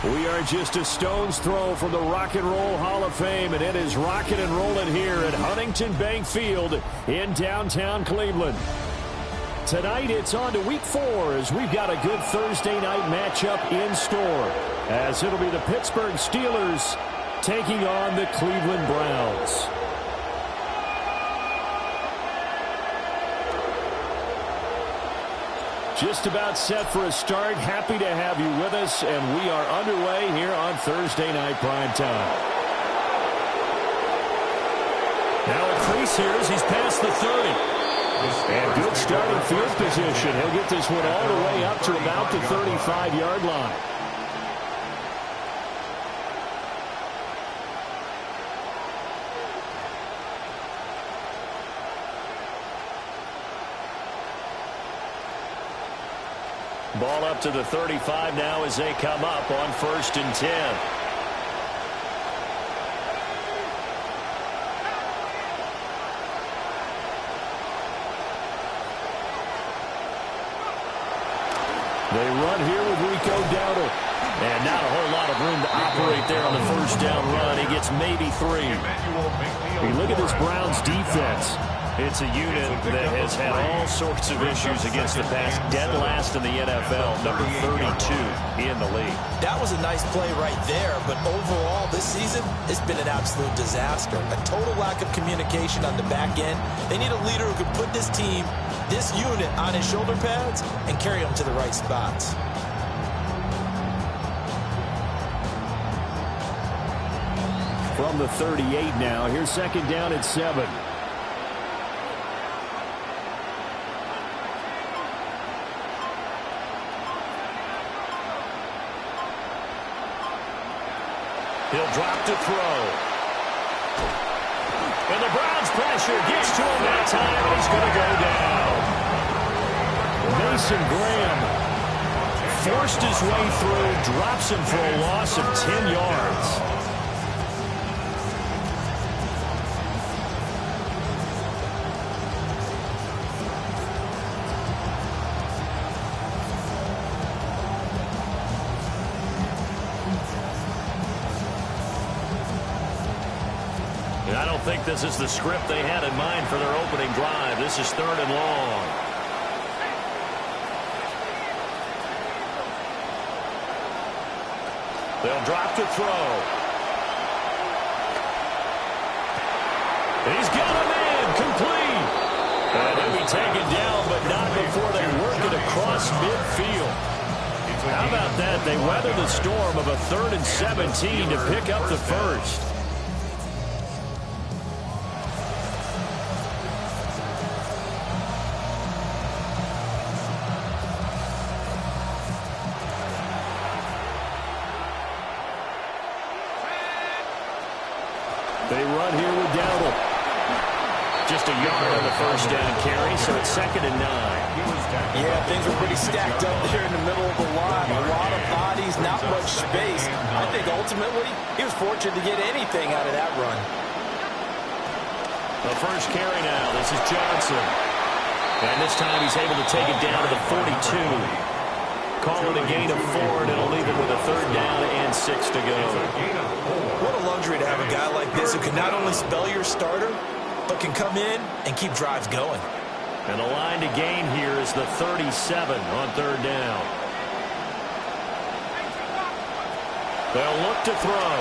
We are just a stone's throw from the Rock and Roll Hall of Fame, and it is rocking and rolling here at Huntington Bank Field in downtown Cleveland. Tonight it's on to Week 4 as we've got a good Thursday night matchup in store, as it'll be the Pittsburgh Steelers taking on the Cleveland Browns. Just about set for a start. Happy to have you with us, and we are underway here on Thursday Night Prime Time. Now a crease here as he's past the 30. And good starting field position. He'll get this one all the way up to about the 35-yard line. Ball up to the 35 now as they come up on 1st and 10. They run here with Rico Dowdle. And not a whole lot of room to operate there on the first down run. He gets maybe 3. You look at this Browns defense. It's a unit that has had all sorts of issues against the pass. Dead last in the NFL, number 32 in the league. That was a nice play right there, but overall this season, it's been an absolute disaster. A total lack of communication on the back end. They need a leader who can put this team, this unit, on his shoulder pads and carry them to the right spots. From the 38 now, here's 2nd down at 7. He'll drop to throw. And the Browns pressure gets to him that time, and he's going to go down. Mason Graham forced his way through, drops him for a loss of 10 yards. I don't think this is the script they had in mind for their opening drive. This is 3rd and long. They'll drop to throw. He's got a man complete. And he'll be taken down, but not before they work it across midfield. How about that? They weather the storm of a 3rd and 17 to pick up the first. They run here with Dowdle. Just a yard on the first down carry, so it's 2nd and 9. Yeah, things were pretty stacked up there in the middle of the line. A lot of bodies, not much space. I think ultimately he was fortunate to get anything out of that run. The first carry now. This is Johnson. And this time he's able to take it down to the 42. Call it a gain of 4, and it'll leave it with a 3rd down and 6 to go. What a luxury to have a guy like this who can not only spell your starter, but can come in and keep drives going. And the line to gain here is the 37 on 3rd down. They'll look to throw.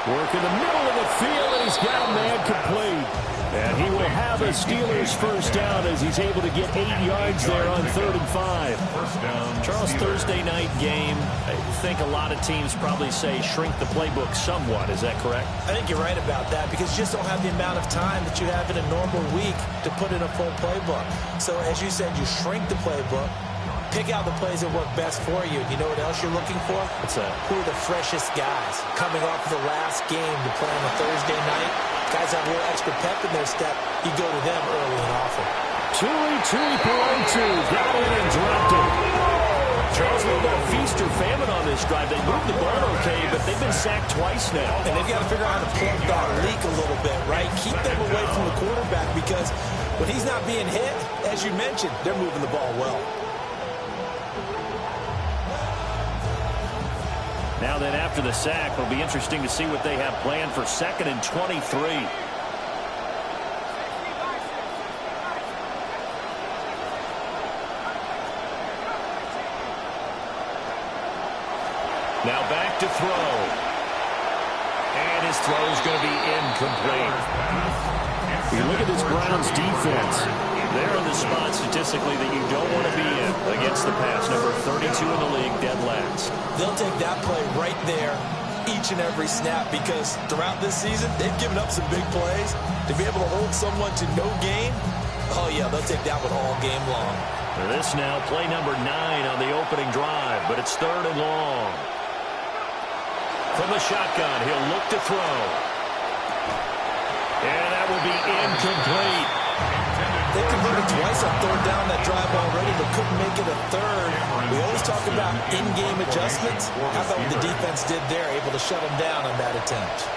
Work in the middle of the field, and he's got a man complete. And he will have a Steelers first down as he's able to get 8 yards there on 3rd and 5. Charles, Thursday night game, I think a lot of teams probably say shrink the playbook somewhat. Is that correct? I think you're right about that because you just don't have the amount of time that you have in a normal week to put in a full playbook. So as you said, you shrink the playbook, pick out the plays that work best for you. You know what else you're looking for? What's that? Who are the freshest guys coming off of the last game to play on a Thursday night? Guys have a little extra pep in their step. You go to them early and often. Tui got in and dropped it. Charles, a little bit of feast or famine on this drive. They moved the ball okay, but they've been sacked twice now. And they've got to figure out how to plug that leak a little bit, right? Keep them away from the quarterback because when he's not being hit, as you mentioned, they're moving the ball well. Now then, after the sack, it'll be interesting to see what they have planned for 2nd and 23. Now back to throw. And his throw is going to be incomplete. You look at this Browns defense. They're in the spot statistically that you don't want to be in against the pass. Number 32 in the league, dead last. They'll take that play right there each and every snap because throughout this season, they've given up some big plays. To be able to hold someone to no gain, oh yeah, they'll take that one all game long. This now, play number 9 on the opening drive, but it's 3rd and long. From the shotgun, he'll look to throw. And that will be incomplete. They converted twice on 3rd down that drive already, but couldn't make it a 3rd. We always talk about in-game adjustments. How about what the defense did there, able to shut them down on that attempt?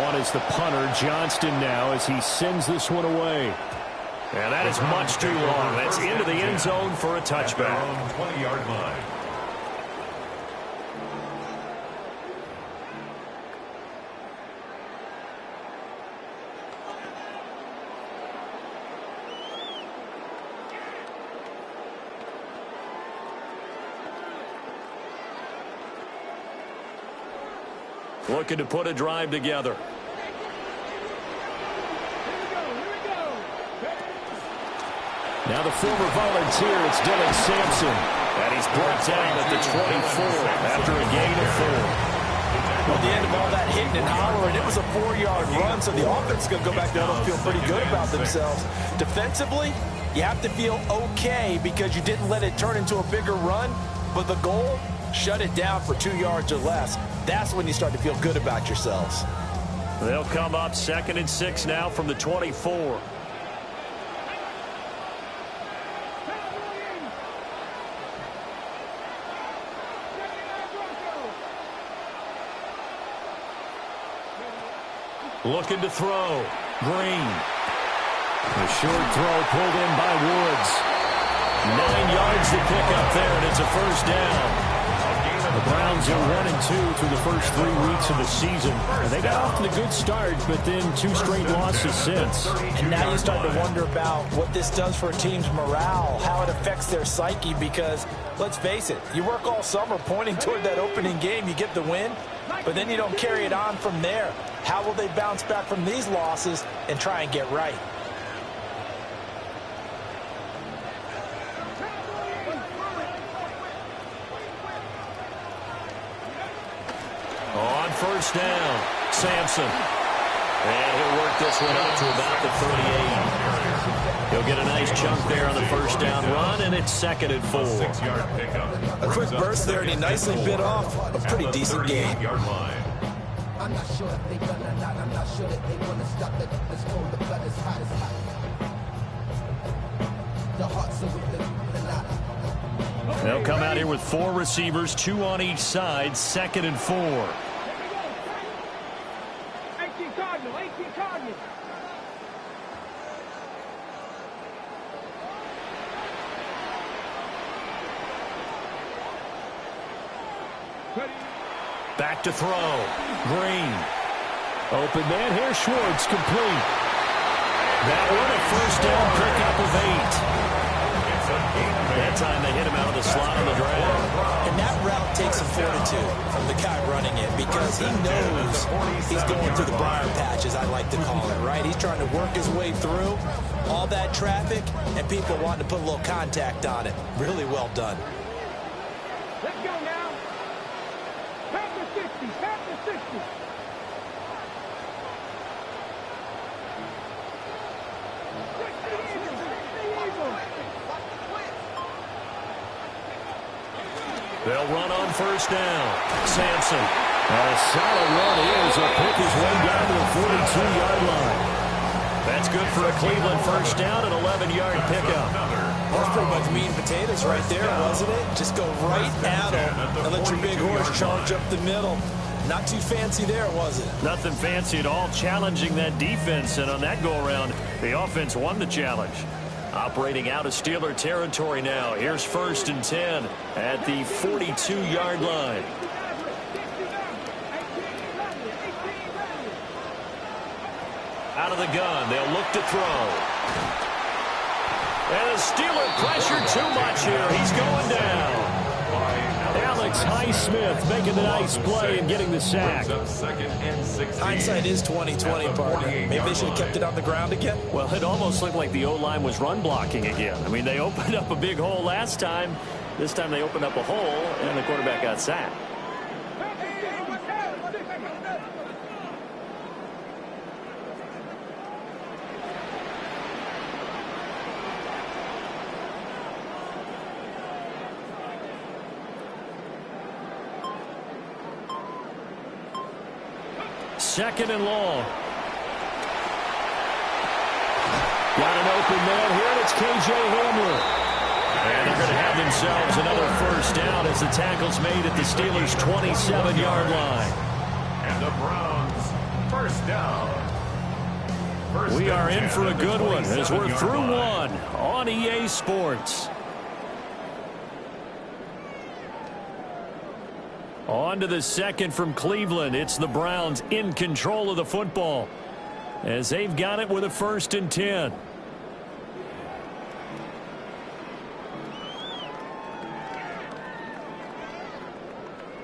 On is the punter, Johnston now, as he sends this one away. And that is much too long. That's into the end zone for a touchback. 20-yard line. Looking to put a drive together. Now the former volunteer, it's Dylan Sampson. And he's brought down at the 24 after a gain of 4. Well, the end of all that hitting and hollering, it was a 4-yard run, so the offense is going to go back down and feel pretty good about themselves. Defensively, you have to feel okay because you didn't let it turn into a bigger run, but the goal, shut it down for 2 yards or less. That's when you start to feel good about yourselves. They'll come up 2nd and 6 now from the 24. Looking to throw. Green. A short throw pulled in by Woods. 9 yards to pick up there, and it's a 1st down. The Browns are 1-2 through the first 3 weeks of the season. And they got off to a good start, but then 2 straight losses since. And now you start to wonder about what this does for a team's morale, how it affects their psyche, because let's face it, you work all summer pointing toward that opening game, you get the win, but then you don't carry it on from there. How will they bounce back from these losses and try and get right? On 1st down, Sampson. And he'll work this one up to about the 38. He'll get a nice chunk there on the 1st down run, and it's 2nd and 4. 6-yard pickup. A quick burst there, and he nicely bit off a pretty decent game. I'm not sure if they run or not. I'm not sure that they want to stop it. Let's go. The blood is hot as hot. The hearts are with the lot. They'll come out here with 4 receivers, 2 on each side, 2nd and 4. 18 Cardinal, 18 Cardinal. Back to throw. Green. Open man here. Schwartz complete. That one a 1st down pickup of 8. That time they hit him out of the slot on the drag. And that route takes some fortitude from the guy running it because he knows he's going through the briar patch, as I like to call it, right? He's trying to work his way through all that traffic and people wanting to put a little contact on it. Really well done. Let's go now. Back to 60, back to 60. They'll run on 1st down. Sampson. A solid run. He'll pick his way down to the 42-yard line. That's good for a Cleveland 1st down, an 11-yard pickup. That's pretty much meat and potatoes right there, wasn't it? Just go right at him and let your big horse charge up the middle. Not too fancy there, was it? Nothing fancy at all, challenging that defense. And on that go-around, the offense won the challenge. Operating out of Steeler territory now. Here's 1st and 10 at the 42-yard line. Out of the gun, they'll look to throw. And the Steeler pressure too much here. He's going down. Alex Highsmith making the nice play and getting the sack. Hindsight is 20/20, partner. Maybe they should have kept it on the ground again. Well, it almost looked like the O-line was run blocking again. I mean, they opened up a big hole last time. This time they opened up a hole, and the quarterback got sacked. Second and long. Got an open man here, and it's K.J. Hamler. And they're going to have themselves another first down as the tackle's made at the Steelers' 27-yard line. And the Browns, first down. We are in for a good one as we're through one on EA Sports. On to the second from Cleveland. It's the Browns in control of the football as they've got it with a 1st and 10.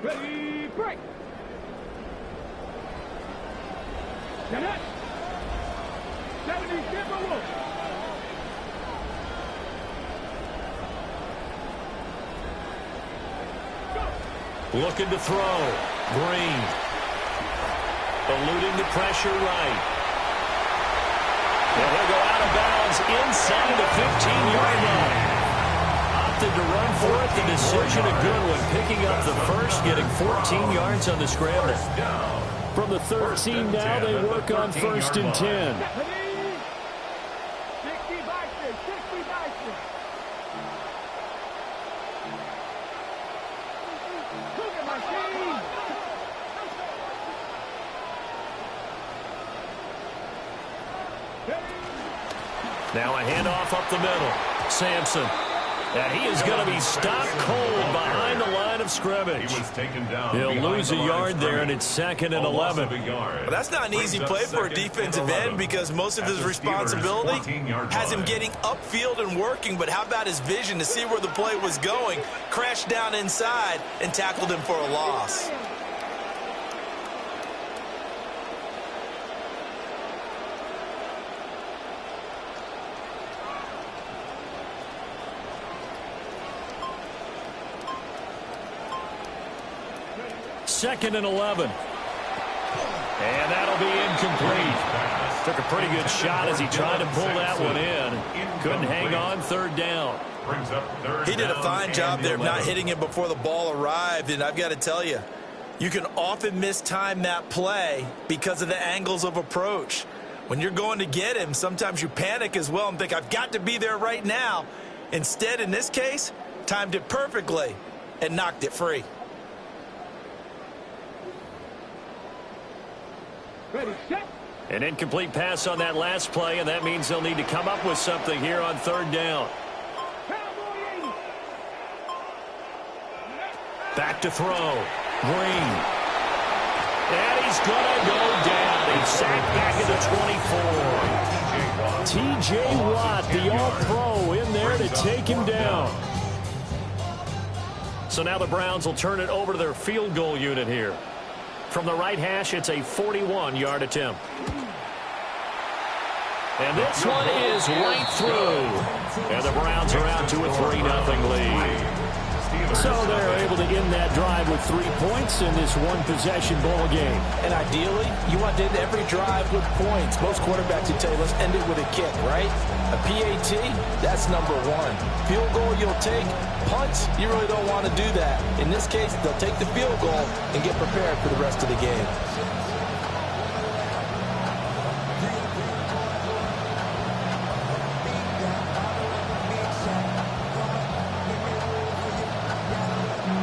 Ready, break. Get it. 70 Denver Wolf. Looking to throw. Green. Eluding the pressure right. And he'll go out of bounds inside the 15-yard line. Opted to run for it. The decision a good one. Picking up the first, getting 14 yards on the scramble. From the 13 now, they work on 1st and 10. 60 by 6, 60 by 6. Look at my team. Now a handoff up the middle. Sampson. And he is going to be stopped cold behind the line of scrimmage. He was taken down. He'll lose a yard there, and it's 2nd and 11. Well, that's not an easy play for a defensive end because most of his responsibility has him getting upfield and working. But how about his vision to see where the play was going, crashed down inside, and tackled him for a loss. Second and 11. And that'll be incomplete. Took a pretty good shot as he tried to pull that one in. Couldn't hang on, 3rd down. He did a fine job there of not hitting him before the ball arrived. And I've got to tell you, you can often mistime that play because of the angles of approach. When you're going to get him, sometimes you panic as well and think, I've got to be there right now. Instead, in this case, timed it perfectly and knocked it free. Ready, set. An incomplete pass on that last play, and that means they'll need to come up with something here on 3rd down. Cowboy 80. Back to throw. Green. And he's going to go down. He's sacked back at the 24. T.J. Watt, the all-pro, in there to take him down. So now the Browns will turn it over to their field goal unit here. From the right hash, it's a 41-yard attempt. And this one is right through. And the Browns are out to a 3-0 lead. So they're able to end that drive with 3 points in this one-possession ball game. And ideally, you want to end every drive with points. Most quarterbacks would tell you, let's end it with a kick, right? A PAT, that's number 1. Field goal you'll take. Punts, you really don't want to do that. In this case, they'll take the field goal and get prepared for the rest of the game.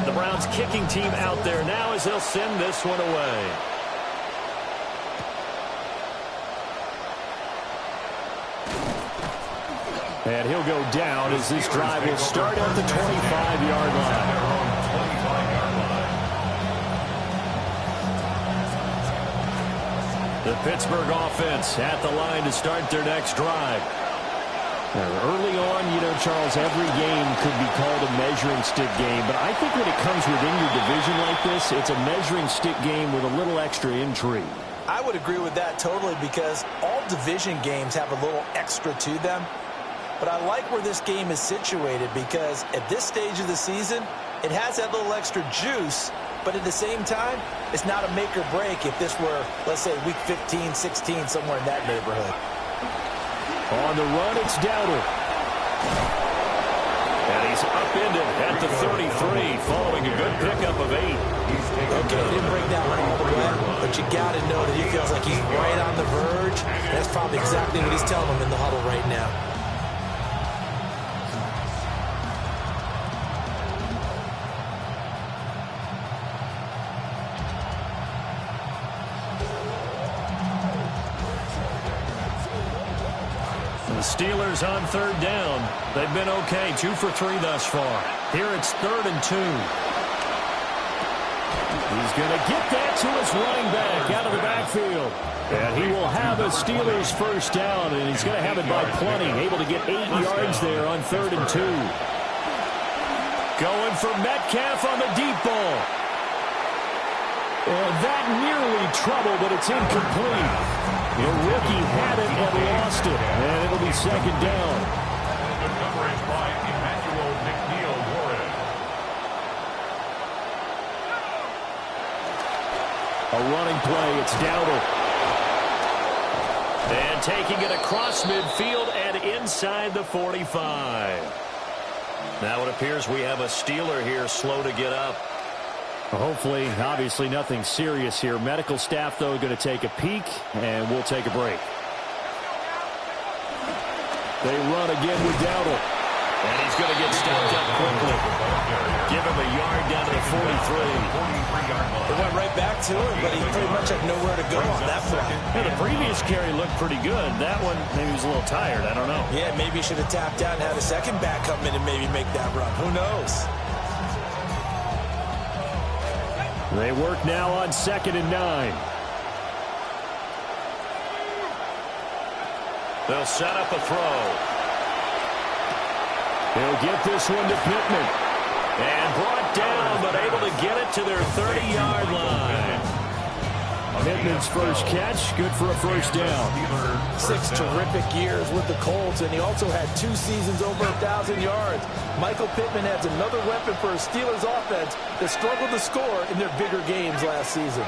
The Browns kicking team out there now as they'll send this one away. And he'll go down as this drive will start at the 25-yard line. The Pittsburgh offense at the line to start their next drive. Early on, Charles, every game could be called a measuring stick game, but I think when it comes within your division like this, it's a measuring stick game with a little extra intrigue. I would agree with that totally because all division games have a little extra to them. But I like where this game is situated because at this stage of the season, it has that little extra juice. But at the same time, it's not a make or break if this were, let's say, week 15, 16, somewhere in that neighborhood. On the run, it's Dowdle. And he's upended at the 33, following a good pickup of 8. Okay, he didn't break that one all the way, but you got to know that he feels like he's right on the verge. And that's probably exactly what he's telling him in the huddle right now. Steelers on third down. They've been okay, 2 for 3 thus far. Here it's 3rd and 2. He's going to get that to his running back out of the backfield. And he will have a Steelers first down, and he's going to have it by plenty. Able to get 8 yards there on 3rd and 2. Going for Metcalf on the deep ball. And that nearly trouble, but it's incomplete. The rookie had it and lost it, and it'll be 2nd down. Good coverage by Emmanuel McNeil-Warren. A running play, it's Dowdle. And taking it across midfield and inside the 45. Now it appears we have a Steeler here slow to get up. Hopefully, obviously nothing serious here. Medical staff, though, going to take a peek, and we'll take a break. They run again with Dowdle. And he's going to get stopped up quickly. Give him a yard down to the 43. It went right back to him, but he pretty much had nowhere to go on that play. Yeah, the previous carry looked pretty good. That one, maybe he was a little tired. I don't know. Yeah, maybe he should have tapped out and had a second back come in and maybe make that run. Who knows? They work now on 2nd and 9. They'll set up a throw. He'll get this one to Pittman. And brought down, but able to get it to their 30-yard line. Pittman's first catch, good for a first down. 6 terrific years with the Colts, and he also had 2 seasons over 1,000 yards. Michael Pittman adds another weapon for a Steelers offense that struggled to score in their bigger games last season.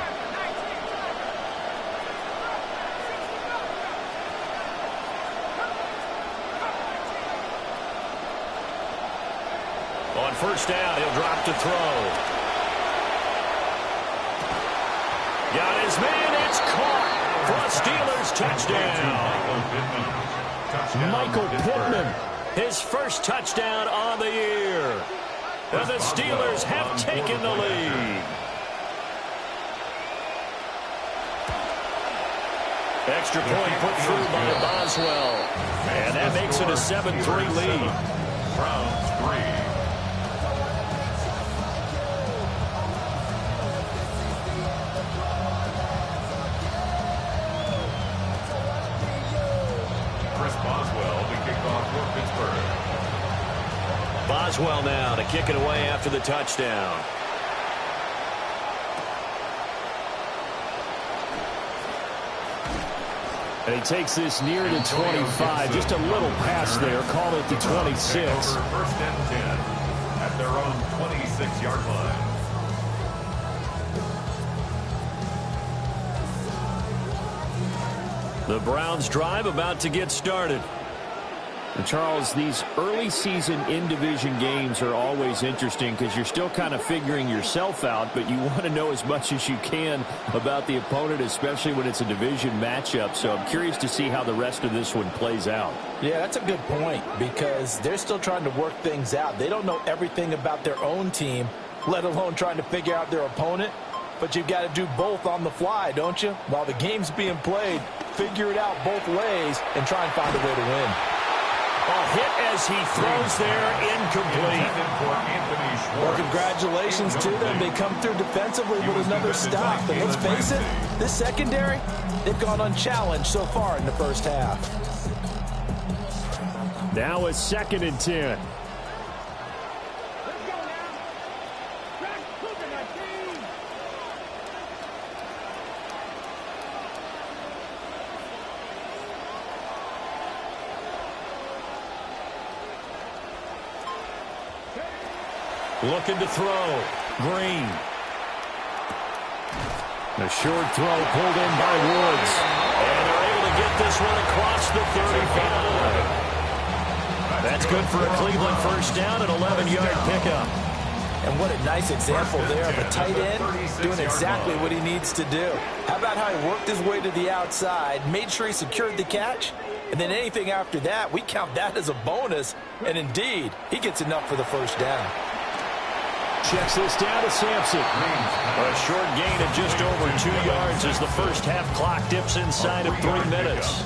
On first down, he'll drop to throw. Got his man, it's caught for a Steelers touchdown. Michael Pittman, his first touchdown on the year. And the Steelers have taken the lead. Extra point put through by Boswell. And that makes it a 7-3 lead. Browns 3. Boswell now to kick it away after the touchdown. And he takes this near the 25. Just a little pass there. Call it the 26. First and 10 at their own 26-yard line. The Browns drive about to get started. And Charles, these early season in-division games are always interesting because you're still kind of figuring yourself out, but you want to know as much as you can about the opponent, especially when it's a division matchup. So I'm curious to see how the rest of this one plays out. Yeah, that's a good point because they're still trying to work things out. They don't know everything about their own team, let alone trying to figure out their opponent. But you've got to do both on the fly, don't you? While the game's being played, figure it out both ways and try and find a way to win. A hit as he throws there, incomplete. Well, congratulations to them. They come through defensively with another stop. But let's face it, this secondary, they've gone unchallenged so far in the first half. Now a 2nd and 10. Looking to throw. Green. A short throw pulled in by Woods. And they're able to get this one across the 35. That's good for a Cleveland first down, an 11-yard pickup. And what a nice example there of a tight end doing exactly what he needs to do. How about how he worked his way to the outside, made sure he secured the catch, and then anything after that, we count that as a bonus. And indeed, he gets enough for the first down. Checks this down to Sampson. A short gain of just over 2 yards as the first half clock dips inside of 3 minutes.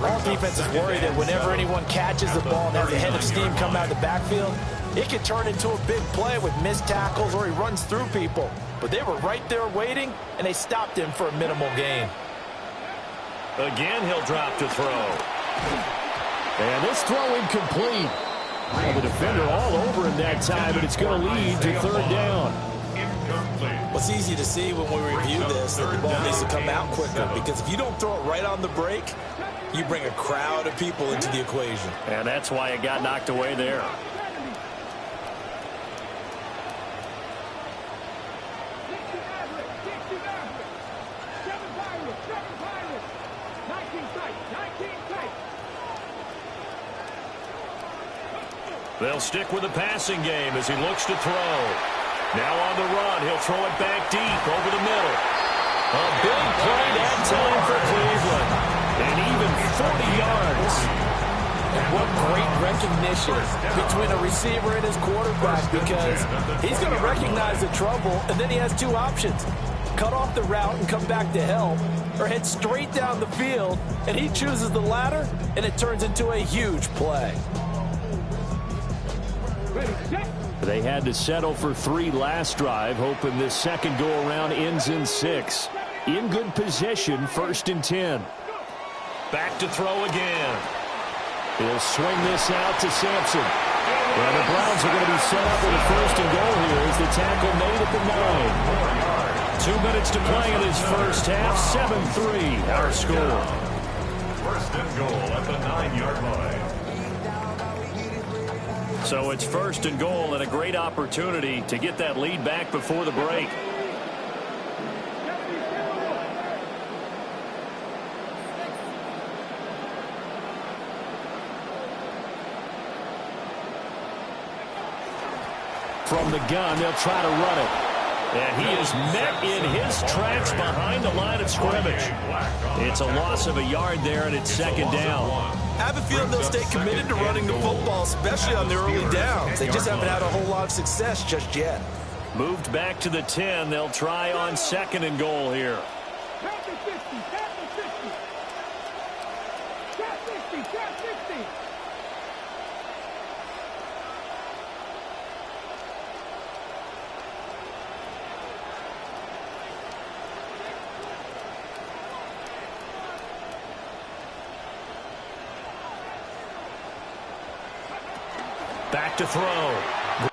All defenses worry that whenever anyone catches the ball and has a head of steam come out of the backfield, it can turn into a big play with missed tackles or he runs through people. But they were right there waiting, and they stopped him for a minimal gain. Again, he'll drop to throw. And this throw incomplete. Well, the defender all over him that time, but it's going to lead to 3rd down. Well, it's easy to see when we review this that the ball needs to come out quicker, because if you don't throw it right on the break, you bring a crowd of people into the equation. And that's why it got knocked away there. They'll stick with the passing game as he looks to throw. Now on the run, he'll throw it back deep over the middle. A big play that time for Cleveland. And even 40 yards. And what great recognition between a receiver and his quarterback, because he's going to recognize the trouble, and then he has 2 options. Cut off the route and come back to help, or head straight down the field, and he chooses the latter, and it turns into a huge play. They had to settle for 3 last drive, hoping this second go-around ends in 6. In good position, 1st and 10. Back to throw again. He'll swing this out to Sampson. And the Browns are going to be set up with a 1st and goal here as the tackle made at the 9. 2 minutes to play in his first half, 7-3 our score. 1st and goal at the 9-yard line. So it's 1st and goal and a great opportunity to get that lead back before the break. From the gun, they'll try to run it. And he is met in his tracks behind the line of scrimmage. It's a loss of a yard there, and it's 2nd down. I have a feeling they'll stay committed to running the football, especially on the early downs. They just haven't had a whole lot of success just yet. Moved back to the 10. They'll try on 2nd and goal here. Back to throw.